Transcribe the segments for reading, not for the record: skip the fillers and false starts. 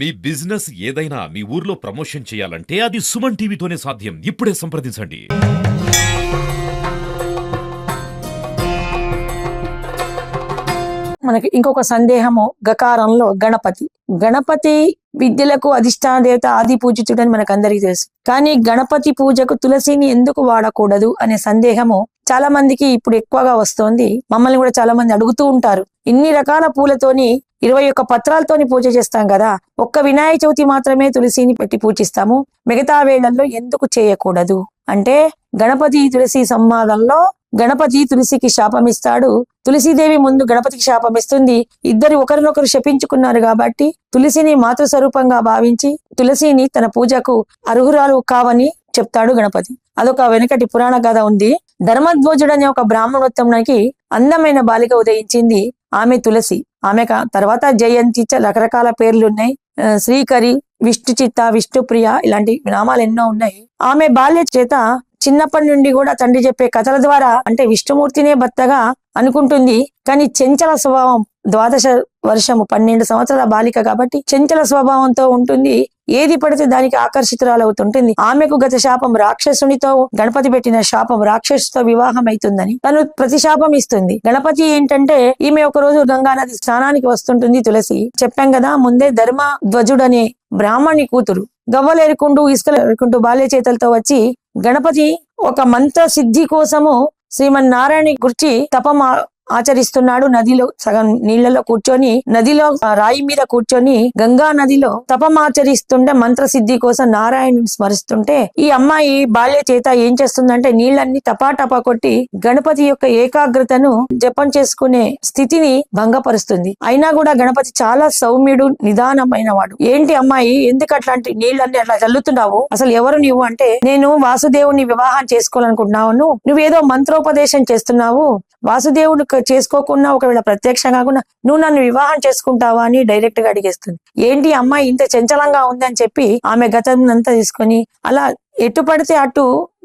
మీ business ఏదైనా మీ ఊర్లో promotion చేయాలంటే అది సుమన్ టీవీతోనే సాధ్యం. ఇప్పుడే సంప్రదించండి. మనకి ఇంకొక సందేహము గకారంలో గణపతి. గణపతి విద్యలకు అధిష్టాన దేవత ఆది పూజితుడని మనకు అందరికీ తెలుసు. కానీ గణపతి పూజకు తులసిని ఎందుకు వాడకూడదు అనే సందేహము చాలా మందికి ఇప్పుడు ఎక్కువగా వస్తోంది. మమ్మల్ని కూడా చాలా మంది అడుగుతూ ఉంటారు. ఇన్ని రకాల పూలతోని 21 పత్రాలతోని పూజ చేస్తాం కదా, ఒక్క వినాయక చవితి మాత్రమే తులసిని పెట్టి పూజిస్తాము, మిగతా వేళల్లో ఎందుకు చేయకూడదు అంటే, గణపతి తులసి సంవాదంలో గణపతి తులసికి శాపమిస్తాడు. తులసీదేవి ముందు గణపతికి శాపమిస్తుంది. ఇద్దరు ఒకరినొకరు శపించుకున్నారు కాబట్టి తులసిని మాతృస్వరూపంగా భావించి తులసిని తన పూజకు అర్హురాలు కావని చెప్తాడు గణపతి. అదొక వెనకటి పురాణ కథ ఉంది. ధర్మధ్వజుడు అనే ఒక బ్రాహ్మణోత్తమునికి అందమైన బాలిక ఉదయించింది. ఆమె తులసి. ఆమె తర్వాత జయంతి, రకరకాల పేర్లు ఉన్నాయి. శ్రీకరి, విష్ణుచిత్త, విష్ణుప్రియ, ఇలాంటి నామాలు ఎన్నో ఉన్నాయి. ఆమె బాల్య చేత చిన్నప్పటి నుండి కూడా తండ్రి చెప్పే కథల ద్వారా అంటే విష్ణుమూర్తినే భర్తగా అనుకుంటుంది. కానీ చంచల స్వభావం, 12 వర్షము 12 సంవత్సరాల బాలిక కాబట్టి చంచల స్వభావంతో ఉంటుంది. ఏది పడితే దానికి ఆకర్షితురాలవుతుంటుంది. ఆమెకు గత శాపం రాక్షసునితో, గణపతి పెట్టిన శాపం రాక్షసుతో వివాహం అవుతుందని తను ప్రతిశాపం ఇస్తుంది. గణపతి ఏంటంటే, ఈమె ఒక రోజు గంగా నది స్నానానికి వస్తుంటుంది. తులసి చెప్పాం కదా ముందే, ధర్మధ్వజుడనే బ్రాహ్మణి కూతురు గవ్వలేరుకుంటూ ఇసుకలు ఏరుకుంటూ బాల్య చేతలతో వచ్చి గణపతి ఒక మంత్ర సిద్ధి కోసము శ్రీమన్నారాయణ గురించి తపం ఆచరిస్తున్నాడు. నదిలో సగం నీళ్లలో కూర్చొని, నదిలో రాయి మీద కూర్చొని గంగా నదిలో తపం ఆచరిస్తుంటే మంత్రసిద్ధి కోసం నారాయణుని స్మరిస్తుంటే ఈ అమ్మాయి బాల్య చేత ఏం చేస్తుందంటే నీళ్లన్నీ టపాటపా కొట్టి గణపతి యొక్క ఏకాగ్రతను జపం చేసుకునే స్థితిని భంగపరుస్తుంది. అయినా కూడా గణపతి చాలా సౌమ్యుడు, నిదానమైన వాడు. ఏంటి అమ్మాయి, ఎందుకు అట్లాంటి నీళ్లన్నీ అట్లా చల్లుతున్నావు, అసలు ఎవరు నువ్వు అంటే, నేను వాసుదేవుని వివాహం చేసుకోవాలనుకుంటున్నావు, నువ్వేదో మంత్రోపదేశం చేస్తున్నావు, వాసుదేవుడు చేసుకోకుండా ఒకవేళ ప్రత్యక్షం కాకుండా నువ్వు నన్ను వివాహం చేసుకుంటావా అని డైరెక్ట్ గా అడిగేస్తుంది. ఏంటి అమ్మాయి ఇంత చంచలంగా ఉంది అని చెప్పి ఆమె గతం అంతా తీసుకొని అలా ఎటు పడితే అటు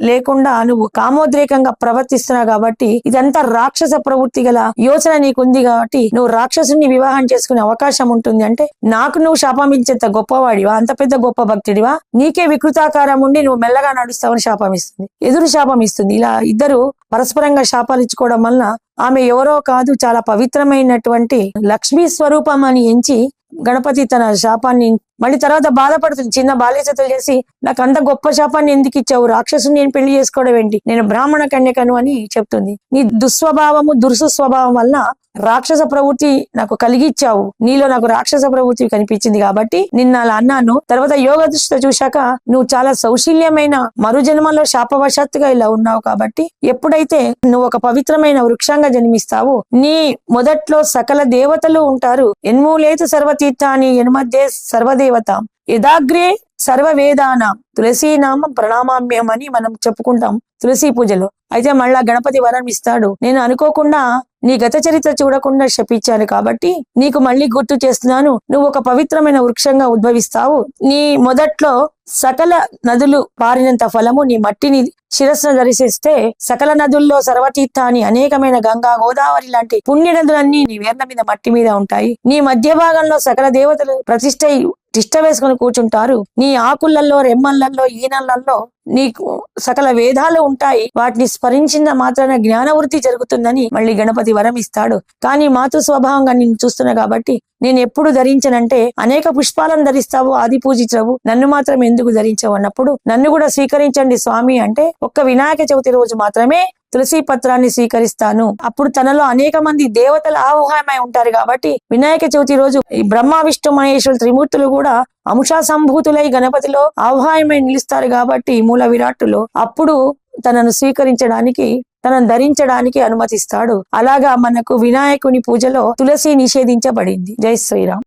లేకుండా నువ్వు కామోద్రేకంగా ప్రవర్తిస్తున్నావు కాబట్టి ఇదంతా రాక్షస ప్రవృత్తి గల యోచన నీకుంది కాబట్టి నువ్వు రాక్షసుని వివాహం చేసుకునే అవకాశం ఉంటుంది అంటే, నాకు నువ్వు శాపమించేంత గొప్పవాడివా, అంత పెద్ద గొప్ప భక్తుడివా, నీకే వికృతాకారం ఉండి నువ్వు మెల్లగా నడుస్తావని శాపమిస్తుంది, ఎదురు శాపమిస్తుంది. ఇలా ఇద్దరు పరస్పరంగా శాపాలు ఇచ్చుకోవడం వలన ఆమె ఎవరో కాదు, చాలా పవిత్రమైనటువంటి లక్ష్మీ స్వరూపం అని ఎంచి గణపతి తన శాపాన్ని మళ్ళీ తర్వాత బాధపడుతుంది. చిన్న బాల్యతలు చేసి నాకు అంత గొప్ప శాపాన్ని ఎందుకు ఇచ్చావు, రాక్షసుని నేను పెళ్లి చేసుకోవడం ఏంటి, నేను బ్రాహ్మణ కన్యకను అని చెప్తుంది. నీ దుస్వభావము, దురుసు స్వభావం వల్ల రాక్షస ప్రవృత్తి నాకు కలిగిచ్చావు, నీలో నాకు రాక్షస ప్రవృత్తి కనిపించింది కాబట్టి నిన్న అలా అన్నాను. తర్వాత యోగ దృష్టితో చూశాక నువ్వు చాలా సౌశల్యమైన మరుజన్మలో శాపవశాత్తుగా ఇలా ఉన్నావు కాబట్టి ఎప్పుడైతే నువ్వు ఒక పవిత్రమైన వృక్షంగా జన్మిస్తావు, నీ మొదట్లో సకల దేవతలు ఉంటారు. ఎన్మూలేతు సర్వతీర్థాని ఎనుమధ్యే సర్వదేవత యదాగ్రే సర్వవేదానాం తులసీనామం ప్రణామామ్యం అని మనం చెప్పుకుంటాం తులసి పూజలో. అయితే మళ్ళా గణపతి వరం ఇస్తాడు. నేను అనుకోకుండా నీ గత చరిత్ర చూడకుండా శపించాను కాబట్టి నీకు మళ్ళీ గుర్తు చేస్తున్నాను, నువ్వు ఒక పవిత్రమైన వృక్షంగా ఉద్భవిస్తావు. నీ మొదట్లో సకల నదులు పారినంత ఫలము నీ మట్టిని శిరస్సును ధరిసేస్తే సకల నదుల్లో సర్వతీర్థాన్ని అనేకమైన గంగా, గోదావరి లాంటి పుణ్య నదులన్నీ నీ వేర్ల మీద మట్టి మీద ఉంటాయి. నీ మధ్య భాగంలో సకల దేవతలు తిష్ట వేసుకుని కూర్చుంటారు. నీ ఆకులలో, రెమ్మలలో, ఈనలలో నీకు సకల వేదాలు ఉంటాయి. వాటిని స్మరించిన మాత్రాన జ్ఞానవృత్తి జరుగుతుందని మళ్ళీ గణపతి వరం ఇస్తాడు. కానీ మాతృ స్వభావంగా నేను చూస్తున్నా కాబట్టి నేను ఎప్పుడు ధరించనంటే, అనేక పుష్పాలను ధరిస్తావు, ఆది పూజించవు, నన్ను మాత్రం ఎందుకు ధరించవు అన్నప్పుడు నన్ను కూడా స్వీకరించండి స్వామి అంటే, ఒక్క వినాయక చవితి రోజు మాత్రమే తులసి పత్రాన్ని స్వీకరిస్తాను. అప్పుడు తనలో అనేక మంది దేవతలు ఆవాహమై ఉంటారు కాబట్టి వినాయక చవితి రోజు ఈ బ్రహ్మ, విష్ణు, మహేశ్వరులు త్రిమూర్తులు కూడా అంశా సంభూతులై గణపతిలో ఆవాహమై నిలుస్తారు కాబట్టి మూల విరాట్టులో అప్పుడు తనను స్వీకరించడానికి, తనను ధరించడానికి అనుమతిస్తాడు. అలాగా మనకు వినాయకుని పూజలో తులసి నిషేధించబడింది. జై శ్రీరామ్.